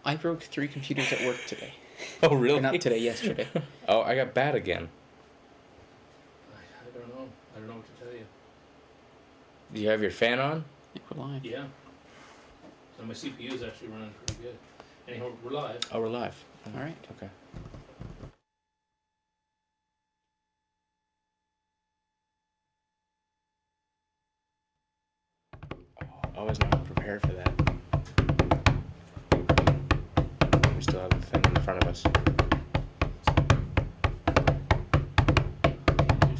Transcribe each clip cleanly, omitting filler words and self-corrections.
I broke 3 computers at work today. Oh, really? Or not today, yesterday. Oh, I got bad again. I don't know. I don't know what to tell you. Do you have your fan on? I think we're live. Yeah. So my CPU is actually running pretty good. Anyhow, we're live. Oh, we're live. All right. Okay. I was not prepared for that. We still have the thing in front of us. Do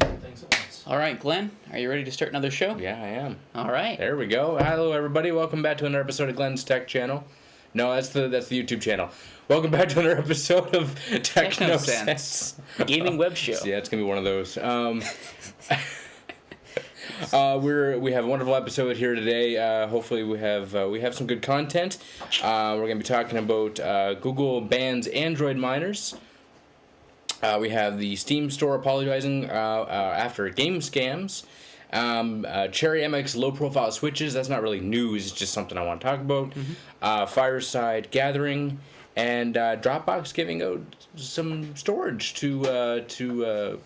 some things at once. All right, Glenn, are you ready to start another show? Yeah, I am. All right. There we go. Hello, everybody. Welcome back to another episode of Glenn's Tech Channel. No, that's the YouTube channel. Welcome back to another episode of Techno Sense. Gaming web show. Yeah, it's gonna be one of those. We have a wonderful episode here today. Hopefully we have some good content. We're gonna be talking about Google bans Android miners. We have the Steam store apologizing after game scams. Cherry MX low profile switches. That's not really news. It's just something I want to talk about. Mm-hmm. Fireside gathering and Dropbox giving out some storage to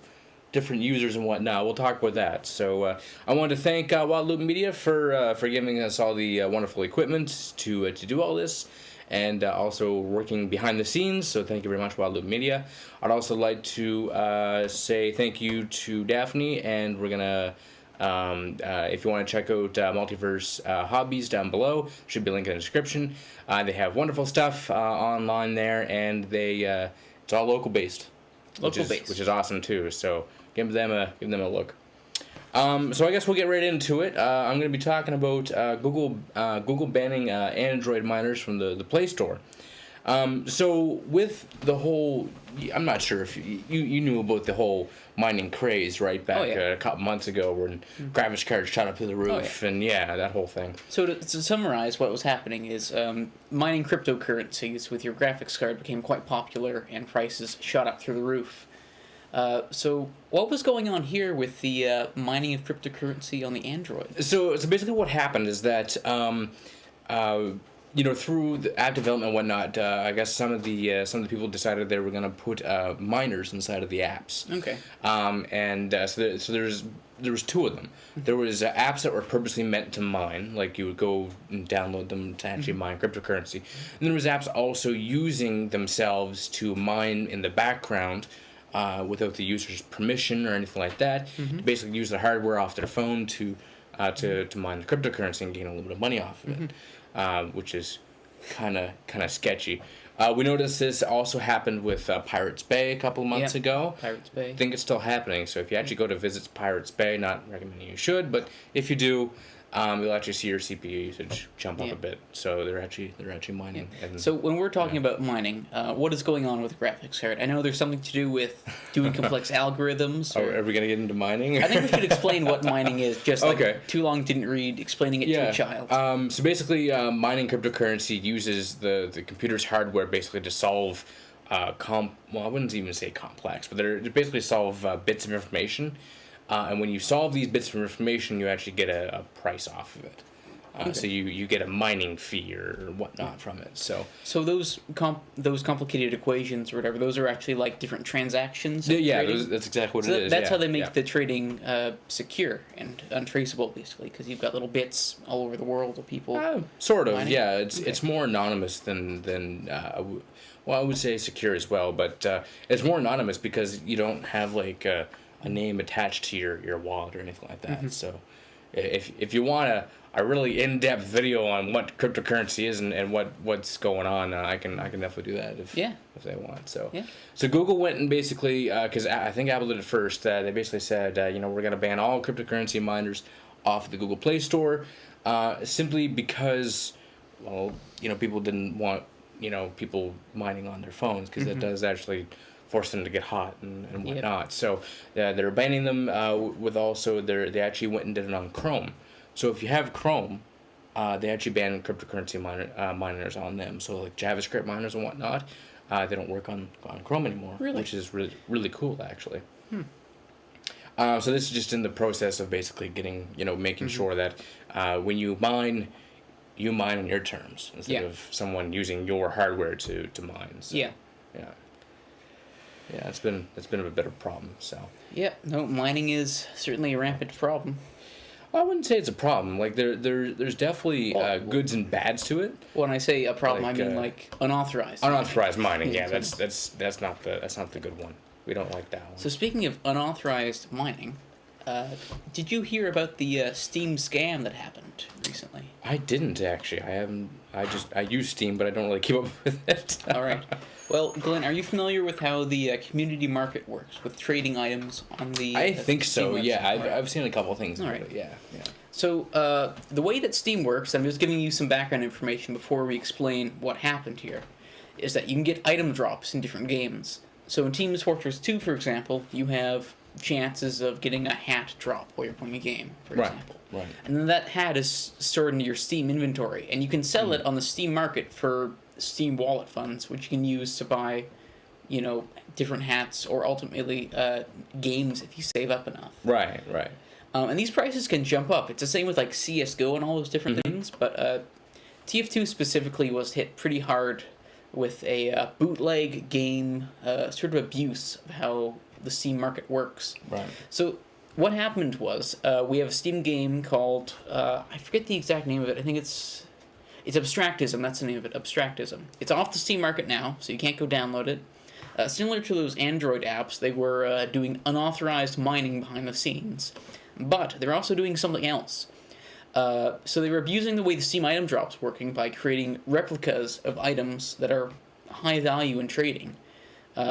different users and whatnot. We'll talk about that. So I want to thank Wild Loop Media for giving us all the wonderful equipment to do all this, and also working behind the scenes. So thank you very much, Wild Loop Media. I'd also like to say thank you to Daphne, and we're gonna. If you want to check out Multiverse Hobbies down below, should be a link in the description. They have wonderful stuff online there, and it's all local based, which is awesome too. So give them a look. So I guess we'll get right into it. I'm going to be talking about Google banning Android miners from the Play Store. So with the whole, I'm not sure if you knew about the whole mining craze, right? Back a couple months ago when graphics cards shot up through the roof, and that whole thing. So to summarize, what was happening is mining cryptocurrencies with your graphics card became quite popular, and prices shot up through the roof. So what was going on here with the mining of cryptocurrency on the Android? So basically what happened is that through the app development and whatnot, I guess some of the people decided they were going to put miners inside of the apps. Okay. So there was 2 of them. There was apps that were purposely meant to mine, like you would go and download them to actually mine cryptocurrency. And there was apps also using themselves to mine in the background without the user's permission or anything like that. To basically use the hardware off their phone to mine the cryptocurrency and gain a little bit of money off of it. Which is kind of sketchy. We noticed this also happened with Pirates Bay a couple of months ago. Pirates Bay. I think it's still happening. So if you actually go to visit Pirates Bay, not recommending you should, but if you do, you'll actually see your CPU usage jump up a bit. So they're actually mining. Yeah. And, so when we're talking about mining, what is going on with the graphics card? I know there's something to do with doing complex algorithms. Are we going to get into mining? I think we should explain what mining is. Just too long didn't read explaining it to a child. So basically, mining cryptocurrency uses the computer's hardware basically to solve I wouldn't even say complex, but they basically solve bits of information. And when you solve these bits of information, you actually get a price off of it. So you get a mining fee or whatnot from it. So those complicated equations or whatever, those are actually like different transactions. That's exactly what it is. That's how they make the trading secure and untraceable, basically, because you've got little bits all over the world of people. Sort of, mining. yeah. It's more anonymous than I would say secure as well, but it's more anonymous because you don't have like a name attached to your wallet or anything like that. So if you want a really in-depth video on what cryptocurrency is and what's going on, I can definitely do that if they want. So Google went and basically, because I think Apple did it first, they basically said we're going to ban all cryptocurrency miners off the Google Play Store, simply because people didn't want people mining on their phones, because that does actually force them to get hot and whatnot. So they're banning them with also they actually went and did it on Chrome. So if you have Chrome, they actually ban cryptocurrency miners on them. So like JavaScript miners and whatnot, they don't work on Chrome anymore, which is really, really cool actually. So this is just in the process of basically getting, making sure that when you mine you mine on your terms instead of someone using your hardware to mine. So, Yeah. Yeah. Yeah, it's been a bit of a problem. So. Yeah. No, mining is certainly a rampant problem. I wouldn't say it's a problem. Like there's definitely goods and bads to it. When I say a problem, Like, I mean like unauthorized. Unauthorized mining. Yeah, that's not the good one. We don't like that one. So speaking of unauthorized mining, did you hear about the Steam scam that happened recently? I didn't actually. I haven't. I use Steam, but I don't really keep up with it. All right. Well, Glenn, are you familiar with how the community market works with trading items on the? I think Steam so. website? Yeah, All right. I've seen a couple things. All about right. it. Yeah. So the way that Steam works, I'm just giving you some background information before we explain what happened here, is that you can get item drops in different games. So in Team Fortress 2, for example, you have chances of getting a hat drop while you're playing a game, for example. Right. And then that hat is stored into your Steam inventory, and you can sell it on the Steam market for Steam wallet funds, which you can use to buy, different hats or ultimately games if you save up enough. Right. And these prices can jump up. It's the same with like CS:GO and all those different things, but TF2 specifically was hit pretty hard with a bootleg game sort of abuse of how the Steam market works. Right. So what happened was we have a Steam game called I forget the exact name of it. I think it's Abstractism. That's the name of it. Abstractism. It's off the Steam market now, so you can't go download it. Similar to those Android apps, they were doing unauthorized mining behind the scenes, but they're also doing something else. So they were abusing the way the Steam item drop's working by creating replicas of items that are high value in trading.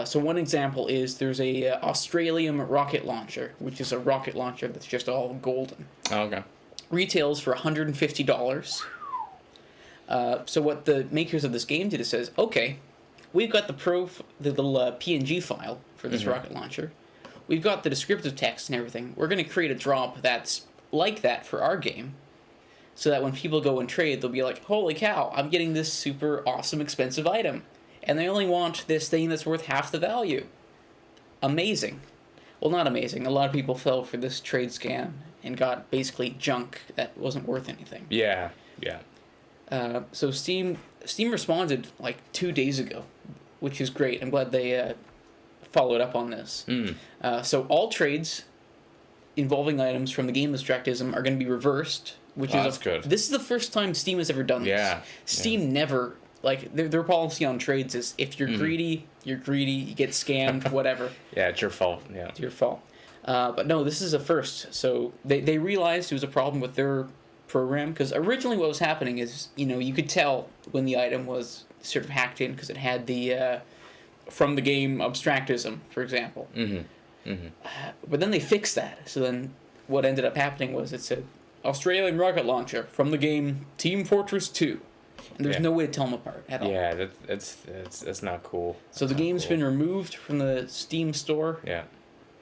So one example is there's a Australian rocket launcher, which is a rocket launcher that's just all golden. Oh, okay. Retails for $150. So what the makers of this game did is says, okay, we've got the little PNG file for this rocket launcher. We've got the descriptive text and everything. We're going to create a drop that's like that for our game, so that when people go and trade, they'll be like, holy cow, I'm getting this super awesome expensive item. And they only want this thing that's worth half the value. Amazing. Well, not amazing. A lot of people fell for this trade scam and got basically junk that wasn't worth anything. Yeah. So Steam responded like 2 days ago, which is great. I'm glad they followed up on this. So all trades involving items from the game Abstractism are going to be reversed, which that's good. This is the first time Steam has ever done this. Yeah. Steam never, like, their policy on trades is if you're greedy, you get scammed, whatever. Yeah, it's your fault. Yeah. It's your fault. But no, this is a first. So they realized it was a problem with their program, because originally what was happening is, you could tell when the item was sort of hacked in because it had the from the game Abstractism, for example. But then they fixed that. So then what ended up happening was it said Australian rocket launcher from the game Team Fortress 2. And there's no way to tell them apart at all. Yeah, that's not cool. So the game's been removed from the Steam store. Yeah.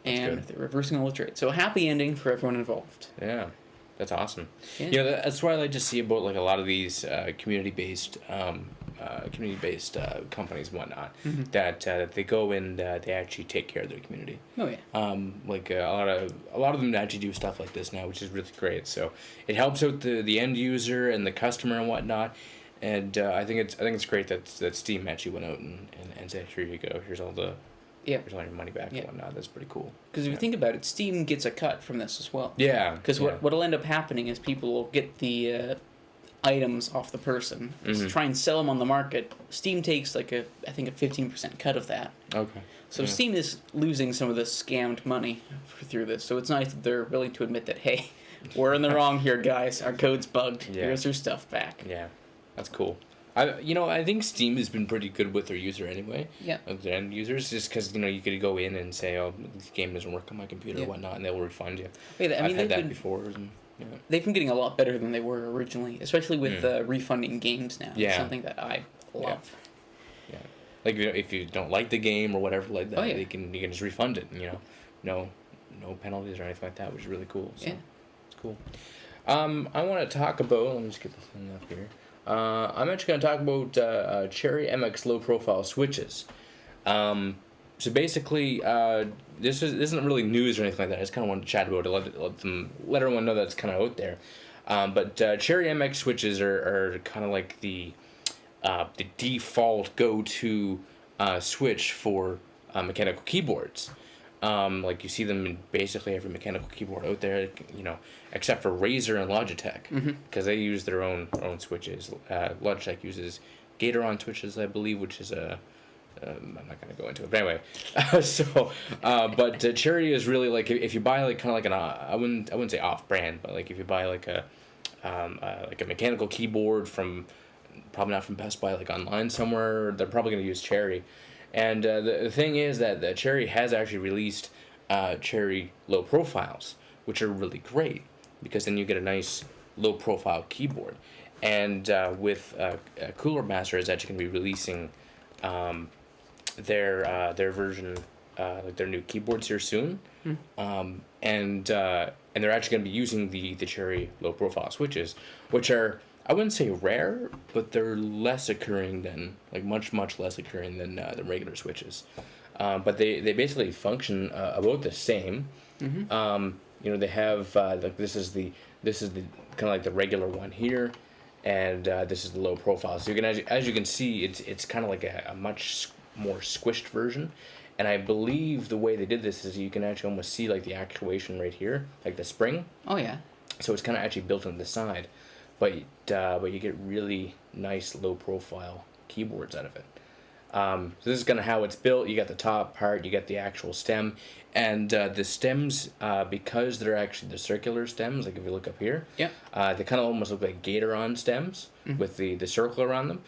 And good. they're reversing all the trade. So a happy ending for everyone involved. Yeah. That's awesome. Yeah. That's what I like to see about like a lot of these community-based companies and whatnot. That they go and they actually take care of their community. Oh yeah. A lot of them actually do stuff like this now, which is really great. So it helps out the end user and the customer and whatnot. And I think it's great that Steam actually went out and said, here you go, here's all your money back and whatnot. That's pretty cool. Because if you think about it, Steam gets a cut from this as well. Yeah. Because what'll end up happening is people will get the items off the person, try and sell them on the market. Steam takes I think a 15% cut of that. Okay. So Steam is losing some of the scammed money through this. So it's nice that they're willing to admit that, hey, we're in the wrong here, guys. Our code's bugged. Yeah. Here's your stuff back. Yeah, that's cool. I think Steam has been pretty good with their user anyway. Yeah. Like their end users, just because you could go in and say, oh, this game doesn't work on my computer or whatnot, and they'll refund you. Yeah, I've had that before. They've been getting a lot better than they were originally, especially with refunding games now. Yeah. It's something that I love. Yeah. Like if you don't like the game or whatever like that, you can just refund it. And, no penalties or anything like that, which is really cool. So it's cool. I want to talk about. Let me just get this thing up here. I'm actually going to talk about Cherry MX low profile switches. So basically, this isn't really news or anything like that. I just kind of wanted to chat about it, let everyone know that it's kind of out there. But Cherry MX switches are kind of like the default go-to switch for mechanical keyboards. Like you see them in basically every mechanical keyboard out there, except for Razer and Logitech, because they use their own switches. Logitech uses Gatoron switches, I believe, which is I'm not going to go into it, but anyway. But Cherry is really like, if you buy like kind of like an I wouldn't say off-brand, but like if you buy like a mechanical keyboard from, probably not from Best Buy, like online somewhere, they're probably going to use Cherry. And the thing is that the Cherry has actually released Cherry low profiles, which are really great, because then you get a nice low profile keyboard. And with Cooler Master is actually going to be releasing their version, like their new keyboards here soon. And they're actually going to be using the Cherry low profile switches, which are, I wouldn't say rare, but they're less occurring than, like much less occurring than the regular switches. But they basically function about the same. They have like this is the kind of like the regular one here, and this is the low profile. So you can, as you can see, it's kind of like a much more squished version. And I believe the way they did this is you can actually almost see like the actuation right here, like the spring. Oh yeah. So it's kind of actually built on the side, but you get really nice low profile keyboards out of it. So this is kind of how it's built. You got the top part, you got the actual stem, and the stems, because they're actually the circular stems, like if you look up here, yeah, they kind of almost look like Gatoron stems with the circle around them.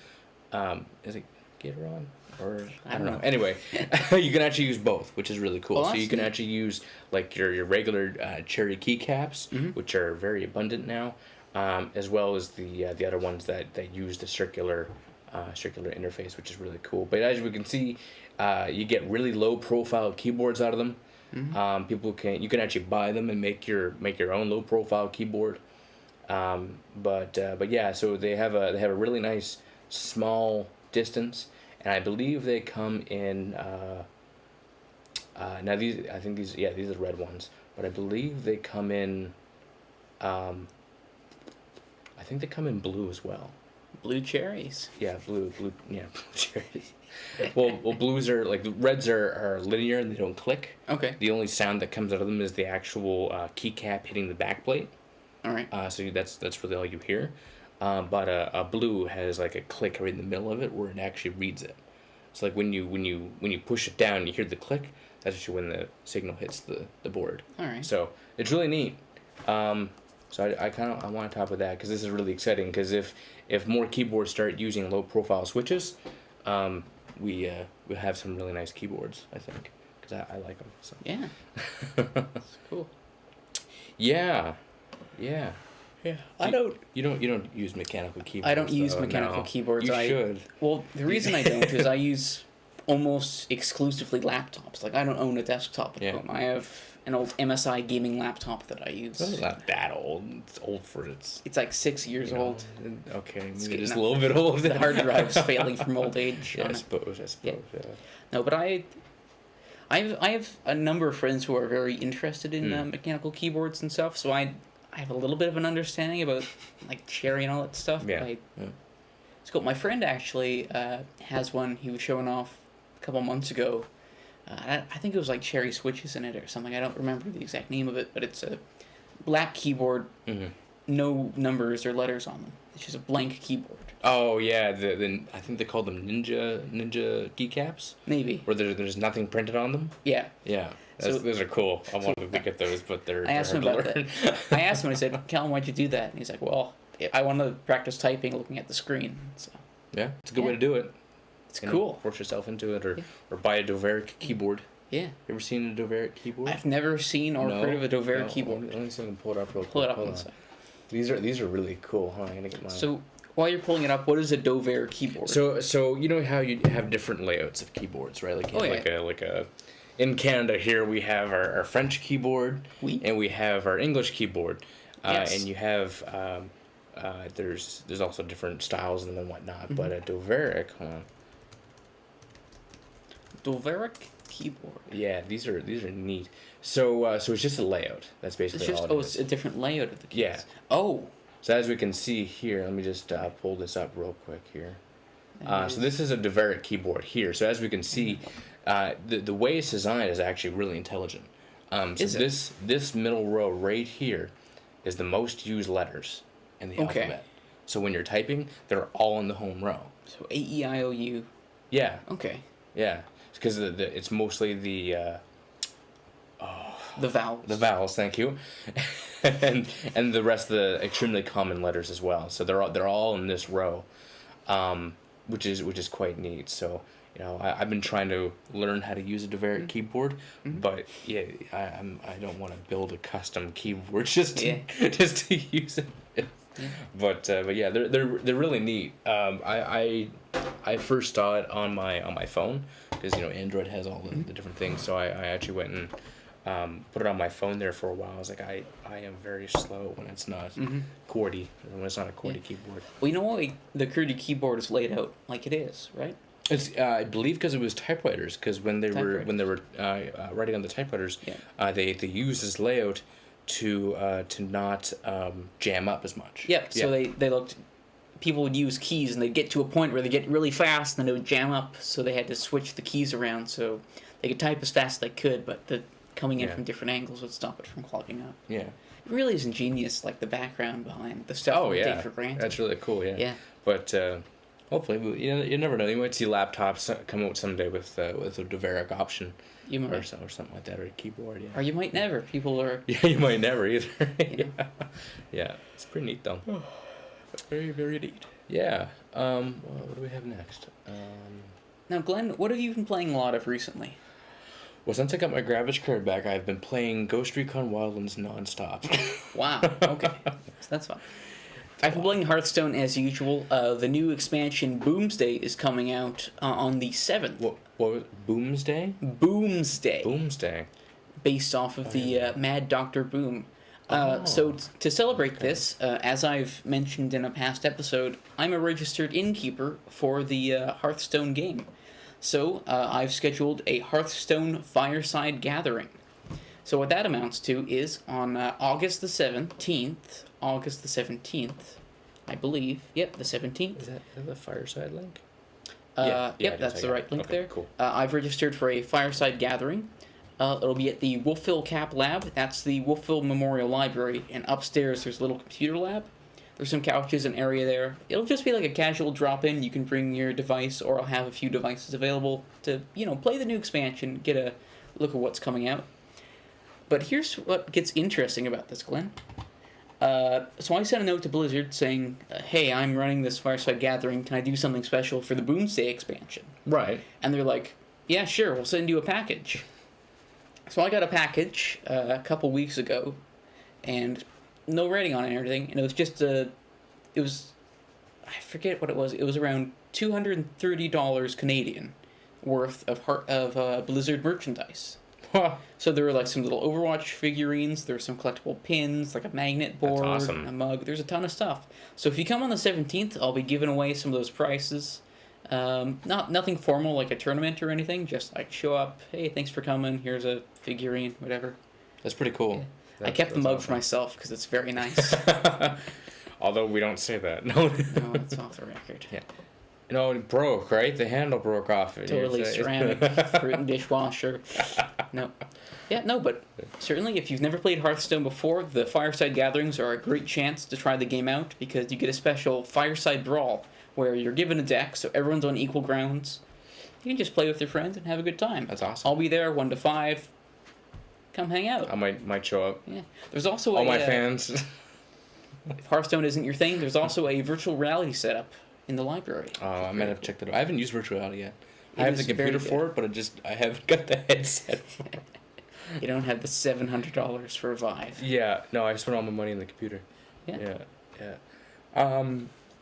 Is it Gatoron? Or I don't know. Anyway, you can actually use both, which is really cool. Well, so you can actually use like your regular Cherry keycaps, which are very abundant now, as well as the other ones that use the circular interface, which is really cool. But as we can see, you get really low profile keyboards out of them. You can actually buy them and make your own low profile keyboard. But yeah, so they have a really nice small distance. And I believe they come in. Now these are red ones, but I believe they come in. I think they come in blue as well. Blue cherries. Yeah, blue cherries. well, blues are like, reds are linear and they don't click. Okay. The only sound that comes out of them is the actual keycap hitting the backplate. All right. So that's really all you hear. But a blue has like a click right in the middle of it where it actually reads it. So like when you push it down, you hear the click. That's actually when the signal hits the board. All right. So it's really neat. So I want to talk about that because this is really exciting. Because if more keyboards start using low profile switches, we have some really nice keyboards, I think, because I like them. So. Yeah. That's cool. Yeah. Yeah. You don't use mechanical keyboards. I don't use mechanical keyboards. You should. Well, the reason I don't is I use almost exclusively laptops. Like I don't own a desktop at home. I have an old MSI gaming laptop that I use. It's not that old. It's old for its. It's like 6 years old. Okay, maybe just a little bit old. The hard drive's failing from old age. Yeah, I suppose. Yeah. No, but I have a number of friends who are very interested in mechanical keyboards and stuff. So I have a little bit of an understanding about like Cherry and all that stuff. Yeah. It's cool. My friend actually has one he was showing off a couple months ago. I think it was like Cherry switches in it or something. I don't remember the exact name of it, but it's a black keyboard, no numbers or letters on them. It's just a blank keyboard. Oh yeah, I think they call them ninja keycaps. Maybe. Where there's nothing printed on them. Yeah. Yeah. Those are cool. I wanted to get those, but they're I asked him hard about to learn. that. I asked him, I said, Callum, why'd you do that? And he's like, well, I want to practice typing looking at the screen. So. Yeah, it's a good way to do it. It's cool. Force yourself into it, or buy a Doveric keyboard. Yeah. You ever seen a Doveric keyboard? I've never seen or heard of a Doveric keyboard. Let me see if I can pull it up real quick. Pull it up on the side. These are really cool. Hold on, I'm gonna get mine. So while you're pulling it up, what is a Doveric keyboard? So you know how you have different layouts of keyboards, right? Like like a in Canada here we have our French keyboard and we have our English keyboard. And you have there's also different styles and whatnot. But a Doveric, Doveric keyboard. Yeah, these are neat. So it's just a layout. That's basically all it is. It's a different layout of the keys. Yeah. Oh. So as we can see here, let me just pull this up real quick here. There it So is. this is a Deveric keyboard here. So as we can see, the way it's designed is actually really intelligent. So Is it? this middle row right here is the most used letters in the Okay. alphabet. So when you're typing, they're all in the home row. So A-E-I-O-U. Yeah, Okay. yeah. Because it's mostly the The vowels. vowels. Thank you, and the rest of the extremely common letters as well. So they're all in this row, which is quite neat. So I've been trying to learn how to use a Deveric keyboard, but yeah, I don't want to build a custom keyboard just to use it. Yeah. But yeah, they're really neat. I first saw it on my phone because Android has all the different things. So I actually went and put it on my phone there for a while. I was like, I am very slow when it's not QWERTY, when it's not a QWERTY keyboard. Well, you know what? The QWERTY keyboard is laid out like it is, right? It's I believe because it was typewriters. Because when they were writing on the typewriters, they used this layout to not jam up as much. Yep. So they looked. People would use keys, and they'd get to a point where they get really fast, and then it would jam up. So they had to switch the keys around so they could type as fast as they could, but the coming in from different angles would stop it from clogging up. Yeah. It really is ingenious, like the background behind the stuff we take for granted. That's really cool. Yeah. Yeah. But hopefully, you never know. You might see laptops come out someday with a Deveric option. You might. Or something like that, or a keyboard. Yeah. Or you might never. People are. Yeah, you might never either. You know. Yeah, it's pretty neat though. Very, very neat. Yeah. Well, what do we have next? Now, Glenn, what have you been playing a lot of recently? Well, since I got my graphics card back, I've been playing Ghost Recon Wildlands nonstop. Wow. Okay. So that's fun. I've been playing Hearthstone as usual. The new expansion Boomsday is coming out on the 7th. What was it? Boomsday? Boomsday. Boomsday. Based off of the Mad Dr. Boom. So to celebrate this, as I've mentioned in a past episode, I'm a registered innkeeper for the Hearthstone game. So I've scheduled a Hearthstone Fireside gathering. So what that amounts to is on August the 17th, I believe. Yep, the 17th. Is that the Fireside link? Yep, that's the right link there. Cool. I've registered for a Fireside gathering. It'll be at the Wolfville Cap Lab. That's the Wolfville Memorial Library. And upstairs, there's a little computer lab. There's some couches and area there. It'll just be like a casual drop-in. You can bring your device, or I'll have a few devices available to, play the new expansion, get a look at what's coming out. But here's what gets interesting about this, Glenn. So I sent a note to Blizzard saying, hey, I'm running this Fireside Gathering. Can I do something special for the Boomsday expansion? Right. And they're like, yeah, sure, we'll send you a package. So I got a package a couple weeks ago, and no rating on it or anything, and it was just I forget what it was. It was around $230 Canadian worth of Blizzard merchandise. So there were like some little Overwatch figurines, there were some collectible pins, like a magnet board, That's awesome. a mug. There's a ton of stuff. So if you come on the 17th, I'll be giving away some of those prizes. Nothing formal like a tournament or anything, just like show up, hey, thanks for coming, here's a figurine, whatever. That's pretty cool. Yeah. I kept the mug for myself because it's very nice. Although we don't say that. No. No, it's off the record. Yeah. It broke, right? The handle broke off. Totally ceramic, fruit and dishwasher. No. Yeah, no, but certainly if you've never played Hearthstone before, the Fireside Gatherings are a great chance to try the game out because you get a special Fireside Brawl where you're given a deck so everyone's on equal grounds. You can just play with your friends and have a good time. That's awesome. I'll be there 1 to 5. Come hang out. I might show up. Yeah. There's also all my fans. If Hearthstone isn't your thing, there's also a virtual reality setup in the library. Oh, I might have checked it out. I haven't used virtual reality yet. It I have the is computer very for it, but I haven't got the headset for it. You don't have the $700 for Vive. Yeah, no, I spent all my money in the computer. Yeah.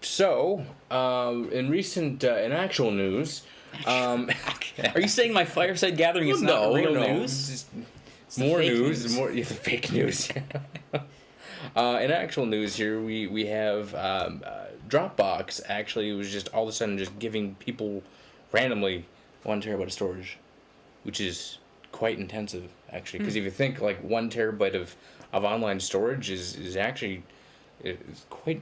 So, in recent, in actual news, Are you saying my Fireside Gathering is not real news? It's more fake news. news. More the fake news. In actual news here, we have Dropbox. Actually, it was just all of a sudden just giving people randomly 1 terabyte of storage, which is quite intensive actually. Because if you think like 1 terabyte of online storage is actually it's quite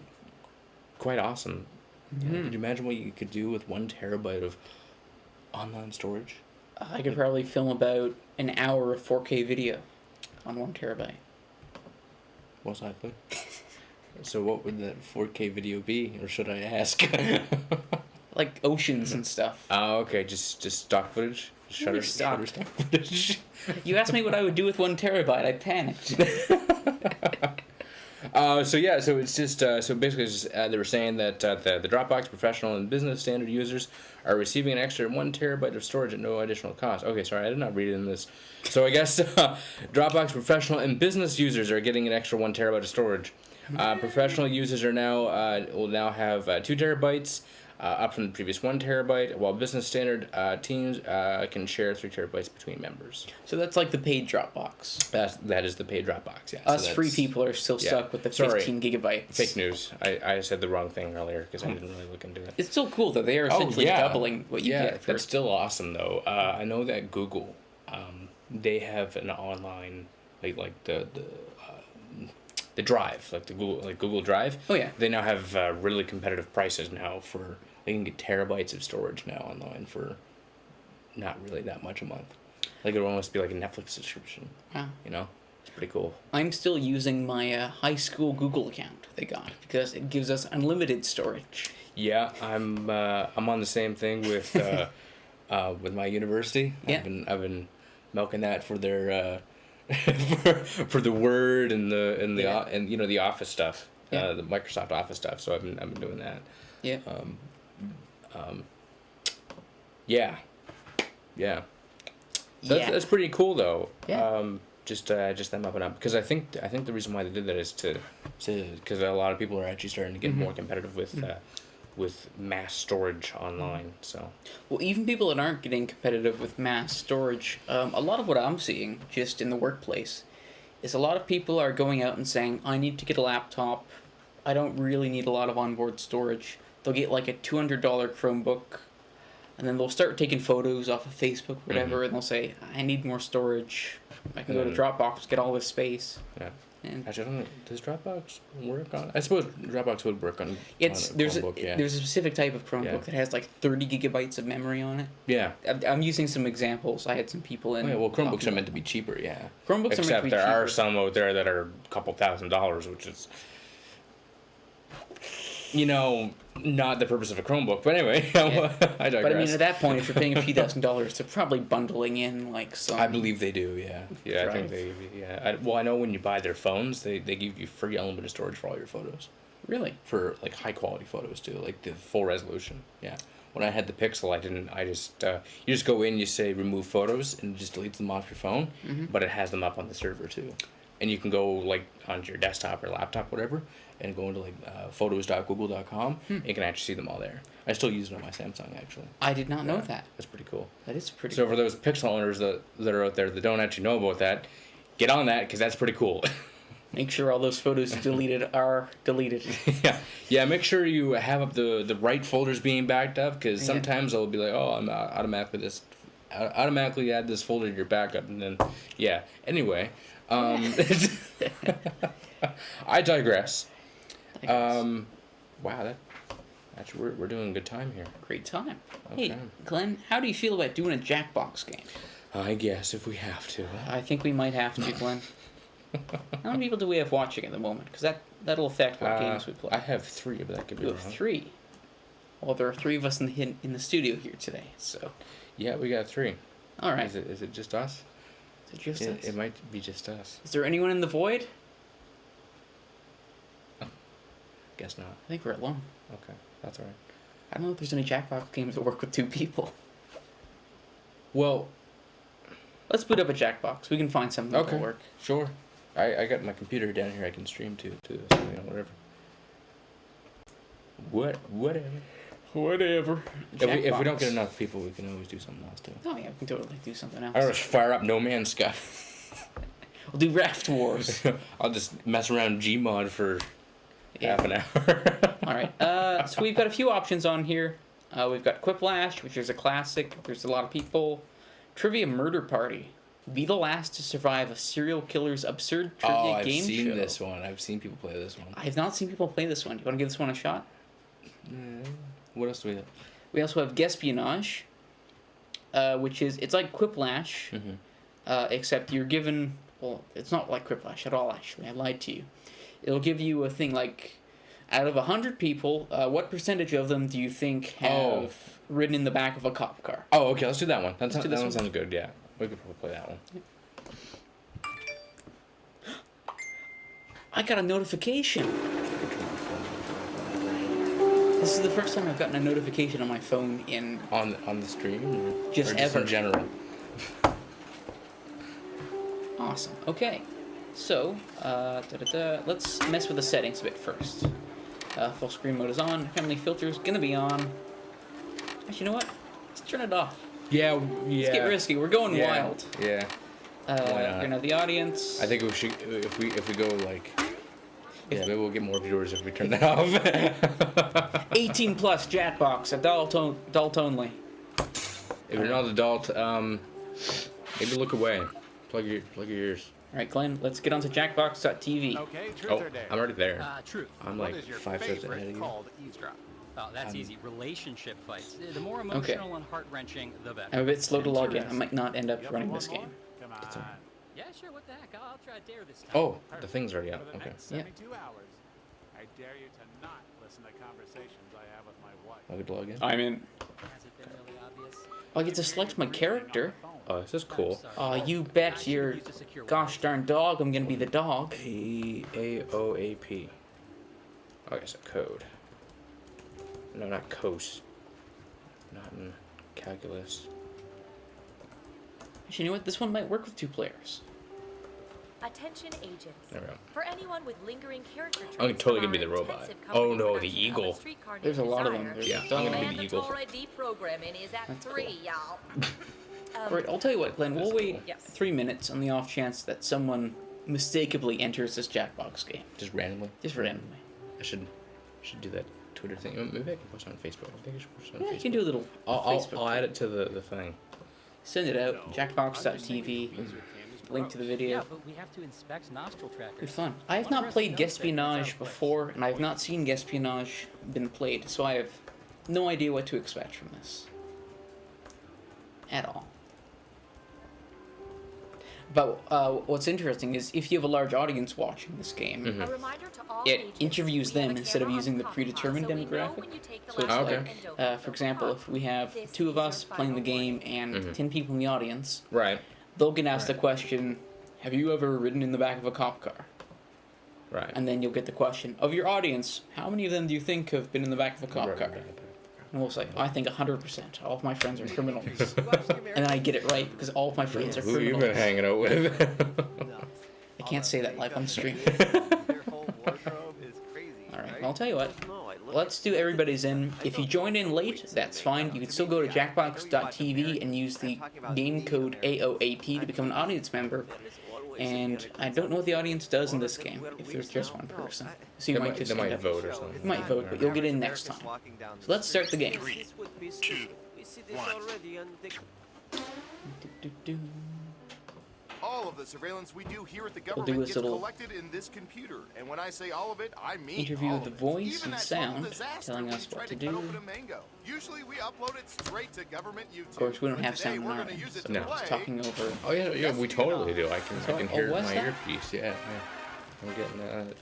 awesome. Mhm. Could you imagine what you could do with 1 terabyte of online storage? I could probably film about an hour of 4K video on 1 terabyte. Most likely. So what would that 4K video be, or should I ask? Like oceans and stuff. Oh, okay, just stock footage? Shutter stock. footage? You asked me what I would do with 1 terabyte. I panicked. So it's just so basically it's just, they were saying that the Dropbox professional and business standard users are receiving an extra 1 terabyte of storage at no additional cost. Okay, sorry, I did not read it in this. So I guess Dropbox professional and business users are getting an extra 1 terabyte of storage. Professional users are will now have 2 terabytes. Up from the previous 1 terabyte, while business standard teams can share 3 terabytes between members. So that's like the paid Dropbox. That is the paid Dropbox, yeah. Us free people are still stuck with the 15 gigabytes. Fake news. I said the wrong thing earlier because I didn't really look into it. It's still cool though. They are essentially doubling what you get. That's still awesome though. I know that Google, they have an online like the Drive, like Google Drive. Oh yeah. They now have really competitive prices now for. They can get terabytes of storage now online for not really that much a month. Like it would almost be like a Netflix subscription. Wow. You know, it's pretty cool. I'm still using my high school Google account they got because it gives us unlimited storage. Yeah, I'm on the same thing with with my university. Yeah. I've been milking that for their for the Word and the Office stuff. Yeah. The Microsoft Office stuff. So I've been doing that. Yeah. Yeah. That's pretty cool though. Yeah. Just them up and up because I think the reason why they did that is to because a lot of people are actually starting to get more competitive with mass storage online. So well, even people that aren't getting competitive with mass storage, a lot of what I'm seeing just in the workplace is a lot of people are going out and saying, I need to get a laptop. I don't really need a lot of onboard storage. They'll get like a $200 Chromebook, and then they'll start taking photos off of Facebook, whatever, and they'll say, I need more storage. I can go to Dropbox, get all this space. Yeah. And actually, I don't know. Does Dropbox work on? I suppose Dropbox would work on. There's a Chromebook, there's a specific type of Chromebook that has like 30 gigabytes of memory on it. Yeah. I'm using some examples. I had some people in. Oh, yeah, well, Chromebooks are meant to be cheaper, yeah. Chromebooks are meant to be cheaper. Except there are some out there that are a couple $1,000s, which is, not the purpose of a Chromebook. But anyway, I digress. But I mean, at that point, if you're paying a few $1,000s, they're probably bundling in like some. I believe they do, yeah. Yeah, Drive. I think I know when you buy their phones, they give you free unlimited storage for all your photos. Really? For like high quality photos too, like the full resolution. Yeah. When I had the Pixel, you just go in, you say remove photos, and it just deletes them off your phone, but it has them up on the server too. And you can go like onto your desktop or laptop, whatever, and go into like photos.google.com, and you can actually see them all there. I still use it on my Samsung actually. I did not know that. That's pretty cool. That is pretty So cool. for those Pixel owners that are out there that don't actually know about that, get on that because that's pretty cool. Make sure all those photos deleted are deleted. Yeah. Make sure you have up the right folders being backed up because sometimes it'll be like, oh, I'm automatically add this folder to your backup, and then Anyway, I digress. Wow, we're doing a good time here. Great time. Okay. Hey, Glenn, how do you feel about doing a Jackbox game? I guess if we have to. I think we might have to, Glenn. How many people do we have watching at the moment? Because that'll affect what games we play. I have 3, but that could be You wrong. have 3. Well, there are 3 of us in the studio here today, so. Yeah, we got 3. All right. Is it just us? Is it just us? It might be just us. Is there anyone in the void? Guess not. I think we're alone. Okay, that's all right. I don't know if there's any Jackbox games that work with 2 people. Well, let's boot up a Jackbox. We can find something that will work. Sure. I got my computer down here. I can stream to whatever. Whatever. If we don't get enough people, we can always do something else too. Oh yeah, we can totally do something else. I'll just fire up No Man's Sky. We'll do Raft Wars. I'll just mess around Gmod for half an hour. All right. So we've got a few options on here. We've got Quiplash, which is a classic. There's a lot of people. Trivia Murder Party. Be the last to survive a serial killer's absurd trivia I've game seen show. this one. I've seen people play this one. I have not seen people play this one. Do you want to give this one a shot? What else do we have? We also have Guespionage, which is, it's like Quiplash, except you're given, well, it's not like Quiplash at all, actually. I lied to you. It'll give you a thing like, out of 100 people, what percentage of them do you think have ridden in the back of a cop car? Oh, okay, let's do that one. That do this one one. sounds good, yeah. We could probably play that one. I got a notification. This is the first time I've gotten a notification on my phone in On the stream? Just or just ever. in general? Awesome. Okay. So, let's mess with the settings a bit first. Full screen mode is on. Family filter is gonna be on. Actually, you know what? Let's turn it off. Yeah. Let's get risky. We're going wild. Yeah. Why not? We're gonna have the audience. I think we should, if we go like... Yeah, maybe we'll get more viewers if we turn that off. 18 plus Jackbox, adult only. If you're not an adult, maybe look away. Plug your ears. Alright, Glenn, let's get onto Jackbox.tv. Okay, truth Oh, or dare? I'm already there. Truth. I'm What like is your 5 steps favorite ahead of you. called eavesdrop? Oh, that's easy. Relationship fights. The more emotional and heart-wrenching, the better. I'm a bit slow to log in. I might not end up running this game. Come on. Yeah, sure. What the heck? I'll try dare this time. Oh, the thing's already up. For the Okay. next Yeah. 72 hours, I dare you to not listen to conversations I have with my wife. I could log in. I'm in. Has it been really obvious? I get to select my character. Oh, this is cool. Oh, you bet your gosh darn dog I'm gonna be the dog. AOAP. Oh, I guess a code. No, not COS. Not in calculus. Actually, you know what? This one might work with 2 players. Attention agents. There we go. For anyone with lingering character traits, I'm totally gonna be our the robot. intensive Oh, company no, the production of eagle. A Streetcar Named There's a lot of them. Desire, There's Yeah, I'm gonna be the eagle. mandatory deprogramming is at That's 3, cool. y'all. Alright, I'll tell you what, Glenn. We'll That's wait cool. Yes. 3 minutes on the off chance that someone mistakenly enters this Jackbox game. Just randomly. Just randomly. I should do that Twitter thing. Maybe I can post it on Facebook. I think I should post it on Yeah, Facebook. you can do a little Facebook. I'll add it to the thing. Send it out. Jackbox.tv. Link to the video. Yeah, but we have to inspect nostril trackers. It's fun. I have not played Guespionage before, and I have not seen Guespionage been played, so I have no idea what to expect from this. At all. But what's interesting is if you have a large audience watching this game, A reminder to all it agents, interviews we have them a instead of camera using on the top, predetermined so we know demographic. when you take the So it's last Okay. step and don't for go example, wrong. if we have This 2 of is us your playing the final game warning. and 10 people in the audience, Right. they'll get asked the question, have you ever ridden in the back of a cop car? Right. And then you'll get the question, of your audience, how many of them do you think have been in the back of a cop car? And we'll say, I think 100%. All of my friends are criminals. And then I get it right because all of my friends are Who you criminals. been hanging out with? I can't say that live on stream. Alright, I'll tell you what. Let's do everybody's in. If you joined in late, that's fine. You can still go to jackbox.tv and use the game code AOAP to become an audience member. And I don't know what the audience does in this game, if there's just one person. So you might just they end might up- vote or something. You might vote, but you'll get in next time. So let's start the game. Do-do-do. All of the surveillance we do here at the We'll government do this gets little collected in this computer. And when I say all of it, I mean interview all with the of it. voice Even and that total sound, disaster telling when us you what try to cut do. open a mango. Usually we upload it straight to government YouTube. Of course, we don't But have today sound we're on gonna our use it end, to No. play. just talking over. Oh yeah, we totally do. I can hear it in what's my that? earpiece. Yeah. I'm getting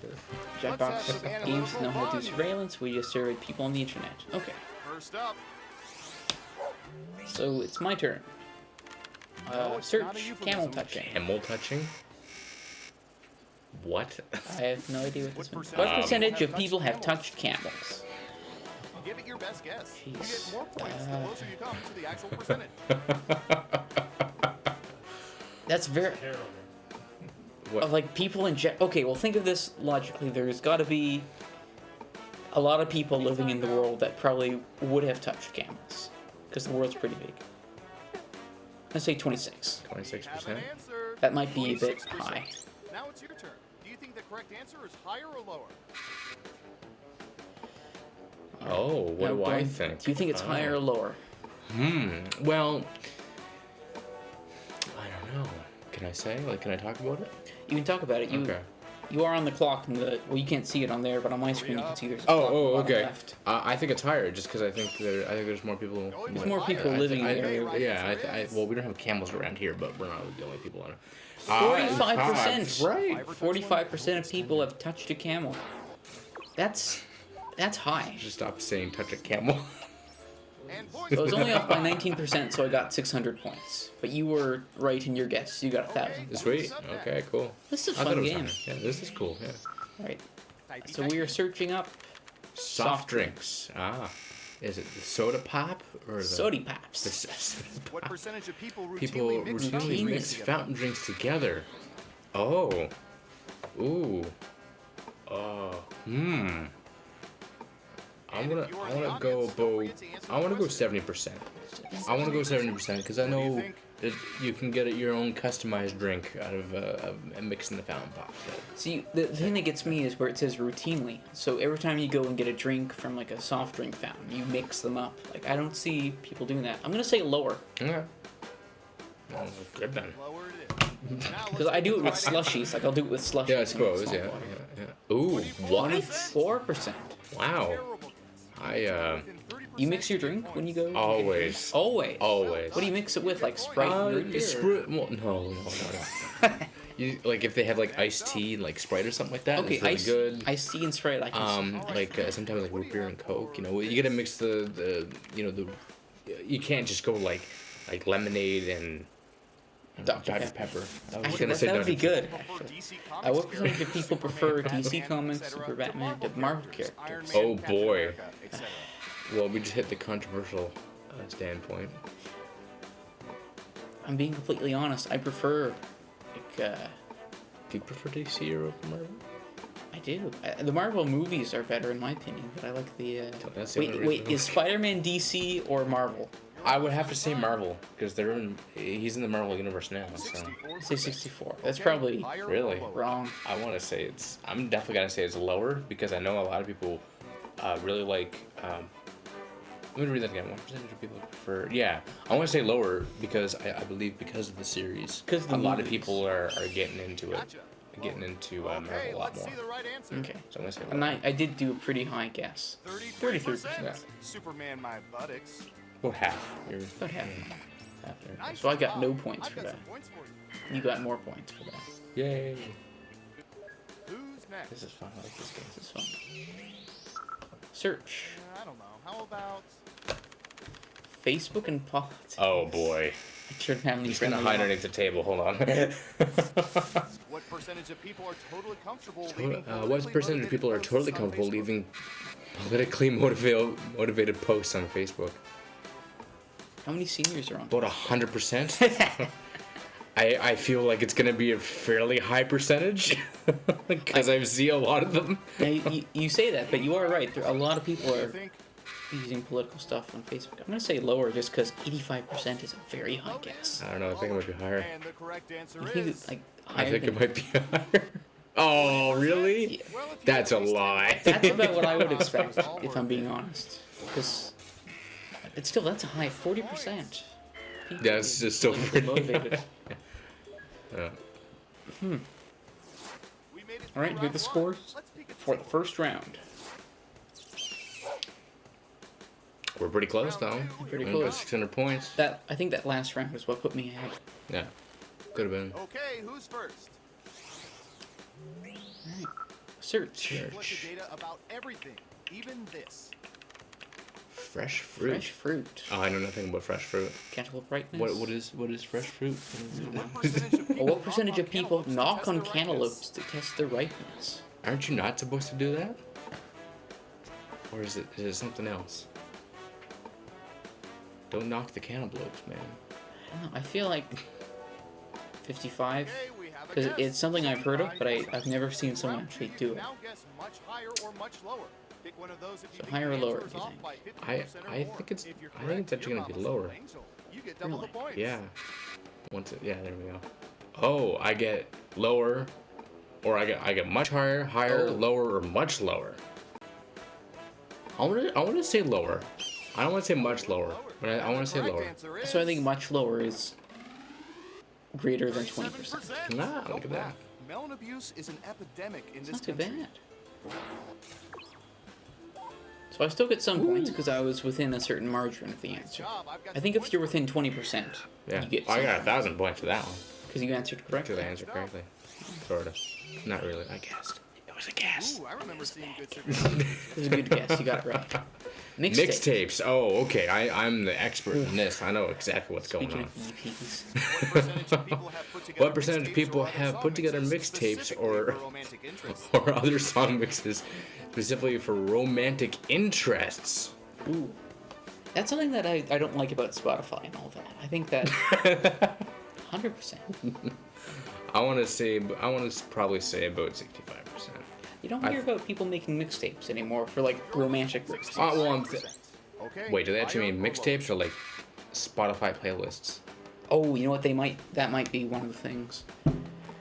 Jackbox games that know how to do surveillance. We just survey people on the internet. Okay, First up, so it's my turn. Search camel touching. camel touching. What? I have no idea what this means. What What percentage of have people touched have touched camels? give it your best guess. You Jeez. get more points the closer you come to the actual percentage. That's very Terrible. of like people in okay, well think of this logically. There's got to be a lot of people living in the world that probably would have touched camels because the world's pretty big. Let's say 26. 26%. Have an answer. That might be a bit 26%. high. Now it's your turn. Do you think the correct answer is higher or lower? Oh, what Now, do I Glenn, think? Do you think it's Oh. higher or lower? Well, I don't know. can I say? Like, can I talk about it? You can talk about it. Okay. You are on the clock, and you can't see it on there, but on my screen you can see there's a clock on the Oh, bottom okay. left. I think it's higher, just because I think there's more people. There's more people living in the area. Well, we don't have camels around here, but we're not the only people on it. 45%. Right. 45% of people have touched a camel. That's high. Just stop saying touch a camel. And boys, So I was only off by 19%, so I got 600 points. But you were right in your guess. You got 1,000. Sweet. Okay, cool. This is a I thought fun it was game. higher. Yeah, this is cool. Yeah. Right. So we are searching up Soft drinks. Ah. Is it the soda pop or the Sody Pops. the what percentage of people routinely people mix routinely fountain mix drinks together? fountain drinks together? Oh. Ooh. I wanna go about. I wanna go 70%. I wanna go 70% because I know that you can get your own customized drink out of mixing the fountain pop. See, the thing that gets me is where it says routinely. So every time you go and get a drink from like a soft drink fountain, you mix them up. Like I don't see people doing that. I'm gonna say lower Okay. Oh, good then. Lower it is. Now because let's I do it with try to- slushies. Like I'll do it with slushies. Yeah, I suppose. Yeah. Ooh, what? 4%. Wow. Terrible guess. I Within 30% You mix your drink when you go? always. Always. Always. What do you mix it with? Like Sprite and root beer? Well, no. You like if they have like iced tea and like Sprite or something like that. Okay, it's really ice, good. iced tea and Sprite. I can Sometimes like root beer and Coke. You know, you gotta mix the you can't just go like lemonade and Dr. Dr. Pepper. Pepper. I was Actually, gonna say that would be Dr. good. Prefer DC What Comics percentage of people prefer DC Comics, Super Batman, to Marvel characters? Oh, boy. etc. Well, we just hit the controversial standpoint. I'm being completely honest. I prefer, like, Do you prefer DC or Marvel? I do. The Marvel movies are better in my opinion, but I like the. That's the only Wait, reason. is Spider-Man DC or Marvel? I would have to say Marvel because he's in the Marvel universe now. So Say 64. That's probably Really? wrong. I want to say I'm definitely gonna say it's lower because I know a lot of people really like. Let me read that again. What percentage of people prefer? Yeah, I want to say lower because I believe because of the series. 'Cause the a lot of movies. people are getting into it, Gotcha. getting into Marvel Okay, a lot let's more. see the right answer. Okay. So I'm gonna say And lower. I did do a pretty high guess. 33%. Superman, my buttocks. About half. You're About half. half there. Nice So I got job. no points I've for got that. some points for you. You got more points for that. Yay! Who's next? This is fun. I like this game. This is fun. Search. I don't know. How about Facebook and politics. Oh boy. I shouldn't have any He's gonna friendly hide off. underneath the table. Hold on. what percentage of people are totally comfortable leaving What percentage of people are totally comfortable leaving politically motivated posts on Facebook? How many seniors are on? About 100%. I feel like it's gonna be a fairly high percentage because I see a lot of them. Now, you say that, but you are right. A lot of people I are think using political stuff on Facebook. I'm gonna say lower just because 85% is a very high guess. I don't know. I think it might be higher. and the correct answer I think is it's like I higher think than it might be higher. Oh, really? Yeah. well, if you That's a at least lie. That's about what I would expect It's all if worth I'm being it. honest. Because it's still that's a high 40%. People Yeah, it's just still politically pretty motivated. Yeah. We made it All right, through here are the round one. scores Let's peek at for the some. first round. We're pretty close though. Pretty We got close. 600 points. I think that last round was what put me ahead. Yeah. Could have been. Okay, who's first? Search. Collect the data about everything, even this. Fresh fruit. Fresh fruit. Oh, I know nothing about fresh fruit. Cantalope brightness. What is fresh fruit? What percentage of people Knock on cantaloupes to test their cantaloupes to test their ripeness. Aren't you not supposed to do that? Or is it something else? Don't knock the cantaloupes, man. I don't know. I feel like 55. Okay, we have a Because guess. it's something I've heard of, but I've never seen someone Round actually two, do it. Now guess much higher or much lower. Pick one of those if you So think higher the or lower, answer is do you off think? by 50% I or more. think it's If you're I think it's correct, actually your gonna be mama's lower. little angel. You get double Really? the points. Yeah. Yeah, there we go. Oh, I get lower, or I get much higher, Oh. lower, or much lower. I want to say lower. I don't want to say much lower, but I want to say Correct lower. answer is So I think much lower is greater than 20%. 37%. Nah, Go look at that. back. Melon abuse is an epidemic in It's this not too country. bad. So I still get some points because I was within a certain margin of the answer. I think if you're within 20%, Yeah. you get I got 1,000 points for that one. because you answered correctly. Did I answer correctly? Sort of. Not really. I guessed. It was a guess. Ooh, I remember seeing good surveillance. It was a good guess. You got it right. Mixtapes. Oh, okay. I'm the expert in this. I know exactly what's going Speaking on. of EPs. What percentage of people have put together What percentage of people have put together mixtapes mixtapes or specifically for romantic interests? or other song mixes specifically for romantic interests? Ooh. That's something that I don't like about Spotify and all that. I think that 100%. I want to probably say about 65%. You don't hear about people making mixtapes anymore for like romantic reasons. Okay, Wait, do they actually mean fire or mixtapes or like Spotify playlists? Oh, you know what? That might be one of the things.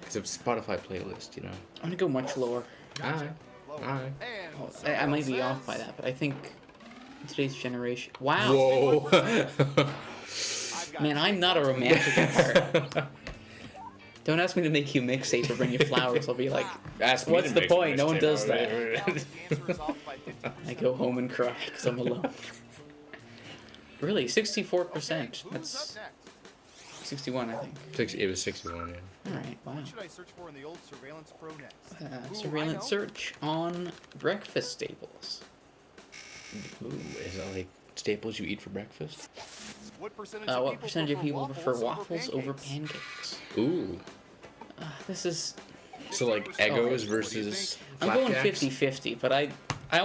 Because it's Spotify playlist, you know. I'm gonna go much lower. Alright. lower? Alright. And Oh, I might be off by that, but I think in today's generation. Wow. Whoa. I've got Man, I'm not a romantic at heart. Don't ask me to make you mixtape or bring you flowers. I'll be like, Ask me what's to the make some point? No one mixtape. does that. the answer is off by 50%. I go home and cry because I'm alone. Really, 64%. Who's That's up next? 61, I think. It was 61, yeah. All right, wow. What should I search for in the old Surveillance Pro next? Ooh, I Surveillance know. search on breakfast staples. Ooh, is that like staples you eat for breakfast? What percentage What percentage of people prefer waffles over pancakes? pancakes? Ooh. This is. So like Eggos versus I'm going Flapjacks? 50-50, but I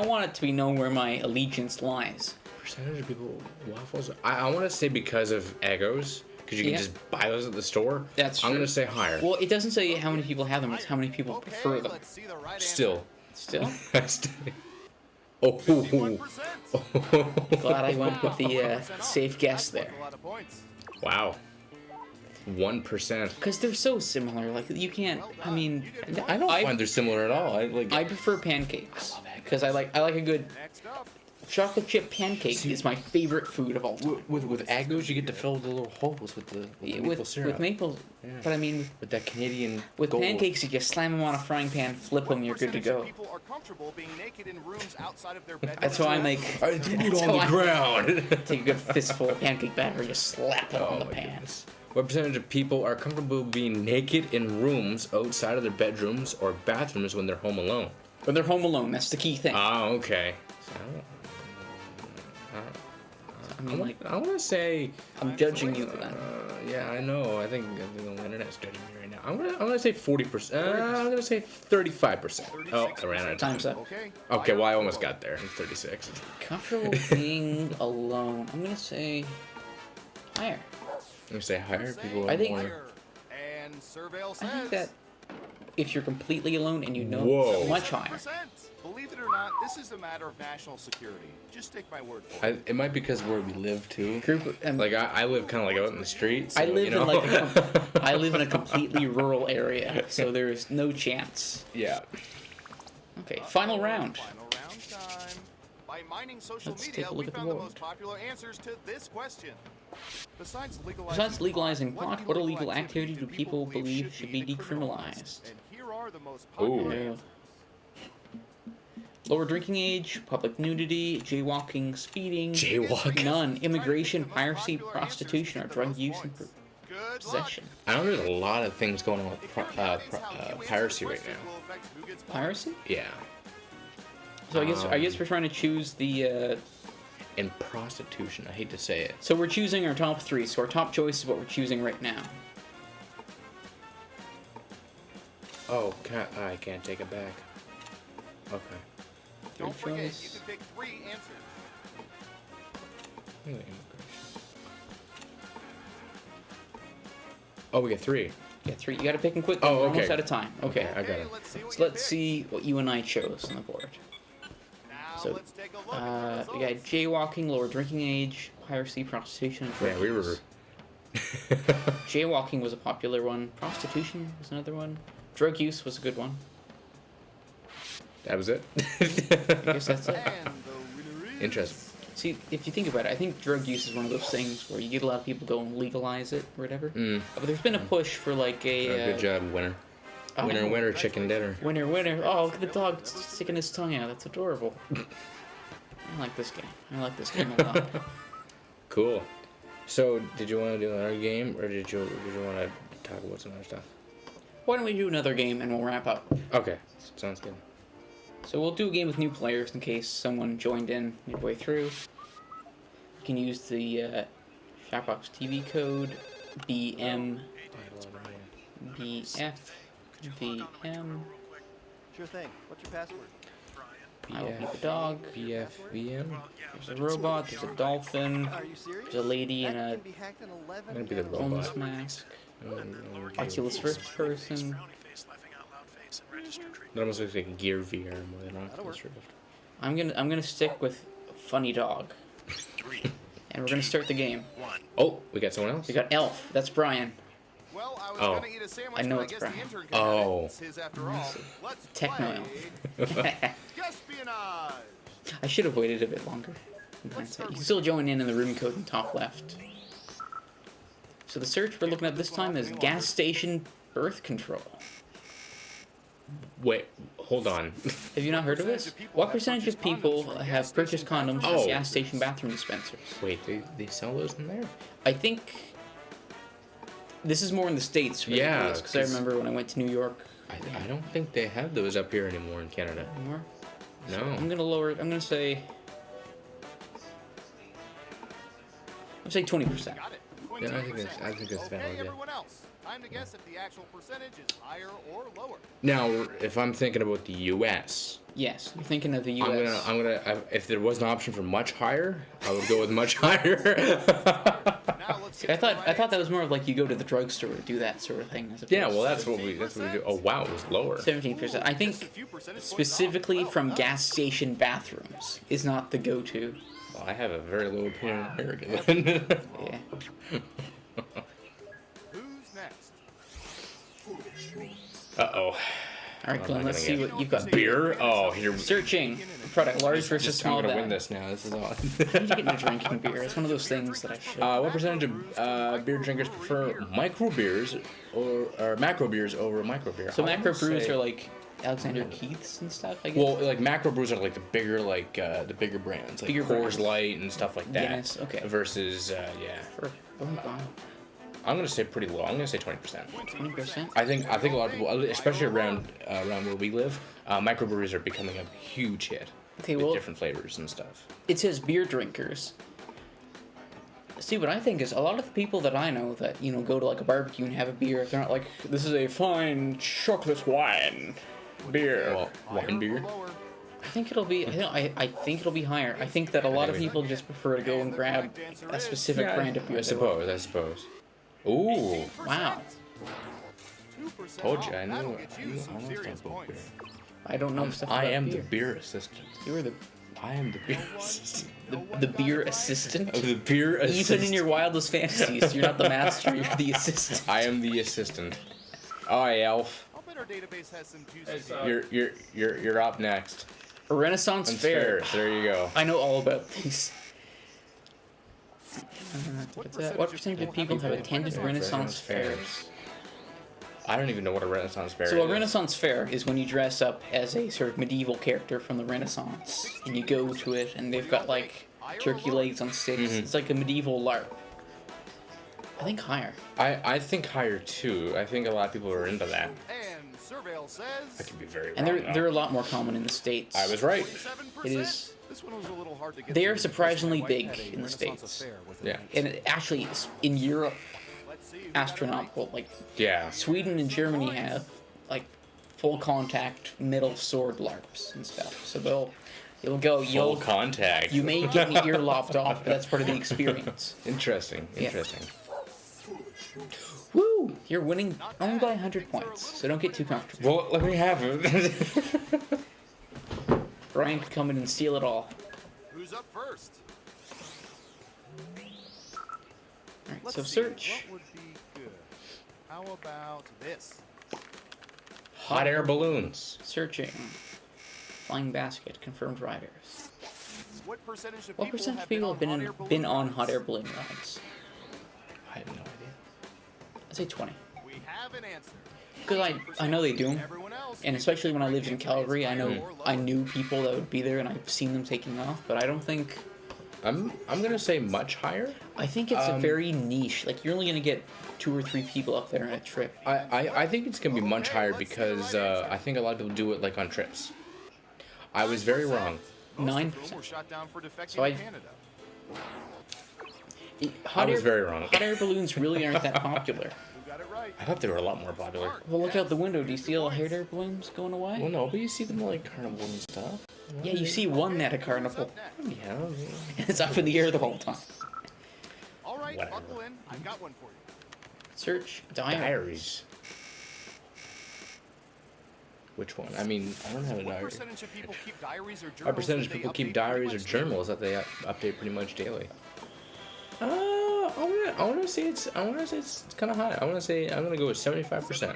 want it to be known where my allegiance lies. Percentage of people waffles? I want to say because of Eggos, because you can Yeah. just buy those at the store. That's I'm true. going to say higher. Well, it doesn't say how many people have them, it's how many people Okay, prefer them. let's see the right Still. Still? Oh. 51%. Glad I went with the safe guess That's there. a lot of points. Wow. 1%. Because they're so similar. Like, you can't. I mean, I don't find they're similar at all. I prefer pancakes. Because I like a good Next up, chocolate chip pancake is my favorite food of all time. with Eggos, you get to fill the little holes with the maple syrup. With maple, Yeah. but I mean, With that Canadian with gold. pancakes, you just slam them on a frying pan, flip them, you're good to percentage of go. people are comfortable being naked in rooms outside of their bedroom? That's why I make. I do it That's on the why- ground. Take a good fistful of pancake batter, you slap it on the my pan. goodness. What percentage of people are comfortable being naked in rooms outside of their bedrooms or bathrooms when they're home alone? When they're home alone, that's the key thing. Ah, okay. I mean, like, I want to say, I'm judging you then. yeah, I know. I think the internet's judging me right now. I'm gonna say 40%. I'm gonna say 35%. Oh, I ran out of time. Time's up. Okay. Okay, well I almost got there. It's 36. Comfortable being alone. I'm gonna say higher. I'm gonna say higher. People. I think- Higher. And Surveil I says think that if you're completely alone and you know Whoa. much higher. 66%. Believe it or not, this is a matter of national security. Just take my word for it. It might be because where we live too. Group and Like I live kind of like out in the streets. I so, live you know. in like I live in a completely rural area, so there's no chance. Yeah. Okay, final round. Final round time. By mining social Let's media, take a we look at the found the board. most popular answers to this question. Besides Legalizing pot, what illegal activity do people believe should be decriminalized? And here are the most Ooh. popular Yeah. answers. Lower drinking age, public nudity, jaywalking, speeding, Jaywalking. none, immigration, piracy, prostitution, or drug use and Good luck. possession. I know there's a lot of things going on with piracy right now. Piracy? Yeah. So I guess we're trying to choose the. And prostitution. I hate to say it. So we're choosing our top three. So our top choice is what we're choosing right now. Oh, I can't take it back. Okay. Don't Third forget, choice. you can pick 3 answers. Oh, we get 3. Yeah, 3. You got to pick them quick. Oh, We're almost okay. out of time. Okay. I got it. Let's see what So you let's picked. see what you and I chose on the board. Now So, let's take a look at the we got results. jaywalking, lower drinking age, piracy, prostitution, and drug Yeah, we were. use. Jaywalking was a popular one. Prostitution was another one. Drug use was a good one. That was it. I guess that's it. And the winner is... Interesting. See, if you think about it, I think drug use is one of those things where you get a lot of people go and legalize it or whatever. But there's been a push for like a... good job, winner. Oh. Winner, chicken dinner. Winner. Oh, look at the dog sticking his tongue out. That's adorable. I like this game. I like this game a lot. Cool. So, did you want to do another game, or did you want to talk about some other stuff? Why don't we do another game and we'll wrap up? Okay, sounds good. So we'll do a game with new players in case someone joined in midway through. You can use the Dropbox TV code BM BFVM. Sure thing. What's your password? I will keep a dog. BFVM? There's a robot, there's a dolphin, Are you serious? there's a lady in That a can be hacked in 11 I'm gonna be the minutes. robot. homeless mask. Oculus Rift person. That almost looks like a Gear VR more than That'll Oculus work. Rift. I'm gonna stick with Funny Dog. And we're gonna start the game. Oh, we got someone else? We got Elf. That's Brian. Well, I was Oh. gonna eat a sandwich, I know but it's I guess Brian. the intern Oh. it's his after all. Let's Techno play Elf. Espionage. I should have waited a bit longer. In hindsight. You can still join in the room code in top left. So the search we're looking at this time is gas station birth control. Wait, hold on. Have you not heard of this? What percentage of people have purchased condoms from Oh. gas station bathroom dispensers? Wait, they sell those in there? I think this is more in the States. Yeah, Because I 'cause- remember when I went to New York. I don't think they have those up here anymore in Canada. More. No. I'm gonna lower it. I'm gonna say. I'm saying 20%. Got it. Yeah, I think that's Okay, valid. Yeah. everyone else. Time to guess if the actual percentage is higher or lower. Now, if I'm thinking about the U.S., Yes, you're thinking of the U.S. if there was an option for much higher, I would go with much higher. Now let's See, get to the I right thought that was more of like you go to the drugstore to do that sort of thing. As opposed Yeah, well, to that's what we do. Oh wow, it was lower. 17%. I think Just a few percentage points specifically off. from Well gas station bathrooms is not the go-to. Well, I have a very low opinion of America. Then. Yeah. done. Who's next? Uh-oh. All right, I'm Glenn. not Let's gonna see get what you've got. Beer? Oh, here. Searching product large versus I'm small gonna bag. win this now. This is all. I need to get into drinking beer. It's one of those things that I should. What percentage of beer drinkers prefer micro beers or macro beers over micro beer? So I macro would brews say- are like Alexander Keith's and stuff. I guess. Well, like macro brews are like the bigger brands, like Bigger Coors brands. Light and stuff like that. Guinness, okay. Versus yeah, For I'm gonna say pretty low. I'm gonna say 20%. 20%. I think a lot of people, especially around where we live, microbreweries are becoming a huge hit. Okay, with well, different flavors and stuff. it says beer drinkers. See, what I think is a lot of the people that I know that go to like a barbecue and have a beer, they're not like, this is a fine chocolate wine beer. Well, wine beer. Lower. I think it'll be. I think it'll be higher. I think that a lot of people just prefer to go and grab a specific brand of beer. I suppose. Ooh, Wow. 2% told you. off. I knew. That'll get you some I serious about beer. points. I don't know stuff I about am beer. the beer assistant. You are the I am the beer assistant. the beer assistant. The beer assistant. Even in your wildest fantasies, you're not the master. You're the assistant. I am the assistant. Hi, Elf. I'll bet our database has some juicy You're up next. A Renaissance Fair. Fairs. There you go. I know all about these. What percentage of people have attended Renaissance fairs? I don't even know what a Renaissance fair is. So a Renaissance fair is when you dress up as a sort of medieval character from the Renaissance, and you go to it, and they've got like turkey legs on sticks. Mm-hmm. It's like a medieval LARP. I think higher. I think higher too. I think a lot of people are into that. And Surveil I says could be very And wrong. they're a lot more common in the States. I was right. 47%. It is. This one was a little hard to get They are through. surprisingly big in the States. Yeah. And it actually, in Europe, Let's see who got it astronomical. Like, Yeah. Sweden and Germany have, like, full contact metal sword LARPs and stuff. So you'll go, Full you'll, contact. you may get an ear lopped off, but that's part of the experience. Interesting. Yeah. Interesting. Woo! You're winning only by 100 points, so don't get too comfortable. Well, let me have it. Brian could come in and steal it all. Who's up first? Alright, Let's so see, search. What would be good? How about this? Hot air balloons. Searching. Flying basket, confirmed riders. What percentage of What percentage of people have been on hot air balloon rides? I have no idea. I'd say 20. We have an answer. Because I know they do them. Everyone else And especially when I lived in Calgary, I knew people that would be there, and I've seen them taking off. But I don't think. I'm gonna say much higher. I think it's a very niche. Like, you're only gonna get 2 or 3 people up there on a trip. I think it's gonna be much higher because I think a lot of people do it like on trips. I was very wrong. 9%. were shot down for defecting So to Canada. I was very wrong. Hot air balloons really aren't that popular. Who got it right? I thought they were a lot more popular. Well, look out the window. Do you see all the hot air balloons going away? Well, no, but you see them like carnival and stuff. Yeah, you see one at a carnival. Yeah. And it's up in the air the whole time. All right, Whatever. buckle in. I've got one for you. Search diaries. Diaries. Which one? I mean, I don't have a What diary. percentage of people keep diaries or journals? What percentage of that they people keep update diaries pretty or much journals that they update pretty much daily? I wanna say it's kind of high. I'm gonna go with 75%.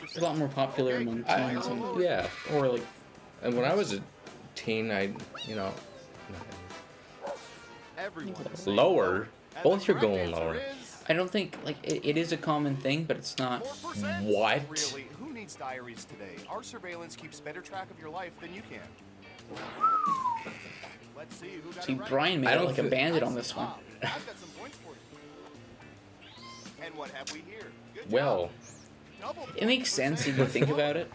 It's a lot more popular among teens and Yeah. or like And when I was a teen, Everyone is lower. And Both the are correct going answer lower. is I don't think like it is a common thing, but it's not. 4%. What? Really? Who needs diaries today? Our surveillance keeps better track of your life than you can. Let's see who got See, it right. Brian made I it don't like a thi- bandit on this one. I've got some points for you. And what have we here? Good Well, job. Double It makes sense if you think about it.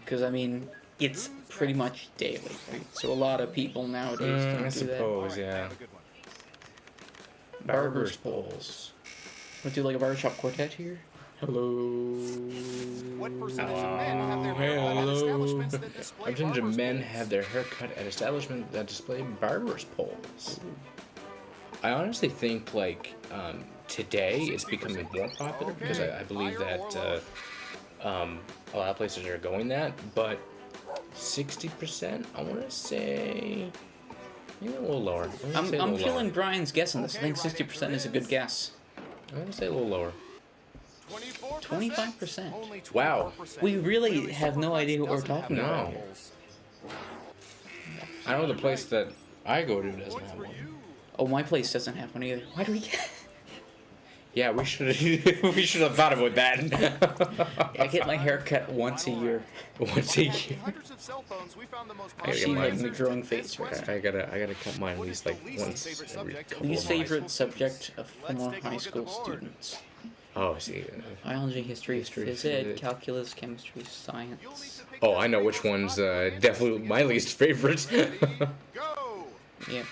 Because I mean, it's pretty much daily, right? So a lot of people nowadays I don't do suppose, All right, yeah. have a good one. that. Barber's poles. We'll do like a barbershop quartet here. Hello. What percentage of men have their hair cut at establishments that display What percentage of barber's men poles? have their hair cut at establishments that display barber's poles? I honestly think like today it's becoming more popular because I believe that a lot of places are going that, but 60%, I want to say maybe a little lower. I'm feeling Brian's guess on this. I think 60% is a good guess. I'm gonna say a little lower. 25%. Only Wow. 24%. We really have no idea what we're Doesn't have talking about. No. holes. I know the place that I go to doesn't have one. Oh, my place doesn't have one either. Why do we get? Yeah, we should we should have thought about that. I get my hair cut once a year. Once a year. Hundreds of cell phones, we found the most I gotta See get like mine. the growing phase right now. I gotta cut mine at least like once every couple Least of favorite months. subject of former high school students. Oh, I see. Biology, history, History, phys ed, physics. calculus, chemistry, science. Oh, I know which one's definitely my least favorite. Go! Yeah.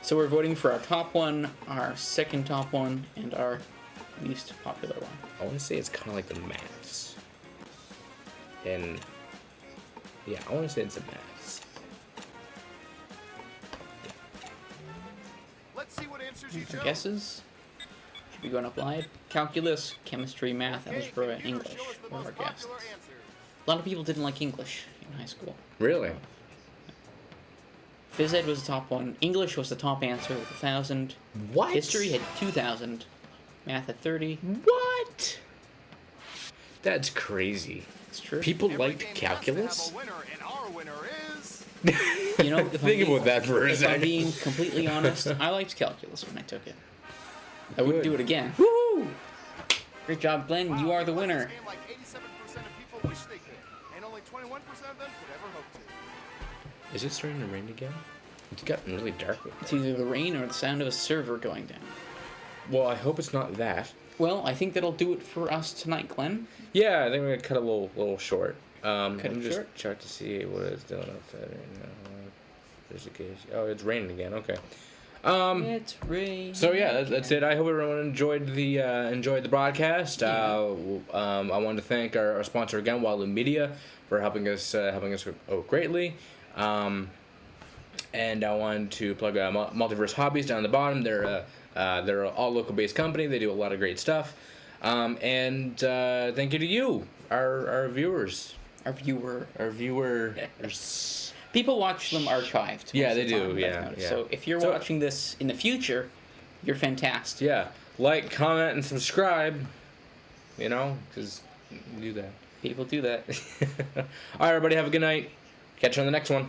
So we're voting for our top one, our second top one, and our least popular one. I want to say it's kind of like the maths. And yeah, I want to say it's the maths. Let's see what answers you chose. Guesses? Should be going up live. Calculus, chemistry, math, algebra, and English were our guesses. A lot of people didn't like English in high school. Really? Phys ed was the top one. English was the top answer with 1,000. What? History had 2,000. Math had 30. What? That's crazy. It's true. People Every liked game calculus? has to have a winner, and our winner is... You know, if I'm Think being- about that for a If I'm second. being completely honest, I liked calculus when I took it. I wouldn't do it again. Woo! Great job, Glenn. You are the winner. This game, like 87% of people wish they could, and only 21% of them could ever hope to. Is it starting to rain again? It's gotten really dark. It's either the rain or the sound of a server going down. Well, I hope it's not that. Well, I think that'll do it for us tonight, Glenn. Yeah, I think we're gonna cut a little short. Let it me just short? check to see what it's doing outside right now. There's a case. Oh, it's raining again. Okay. It's rain. So yeah, that's it. I hope everyone enjoyed the broadcast. I wanted to thank our sponsor again, Walu Media, for helping us out greatly. And I wanted to plug Multiverse Hobbies down the bottom. They're all local based company. They do a lot of great stuff. And thank you to you, our viewers. Our viewer. Our viewers. People watch them archived. Yeah, most they of the do, time, I've yeah, noticed. yeah. So if you're So- watching this in the future, you're fantastic. Yeah, like, comment, and subscribe. You know, because do that. People do that. All right, everybody, have a good night. Catch you on the next one.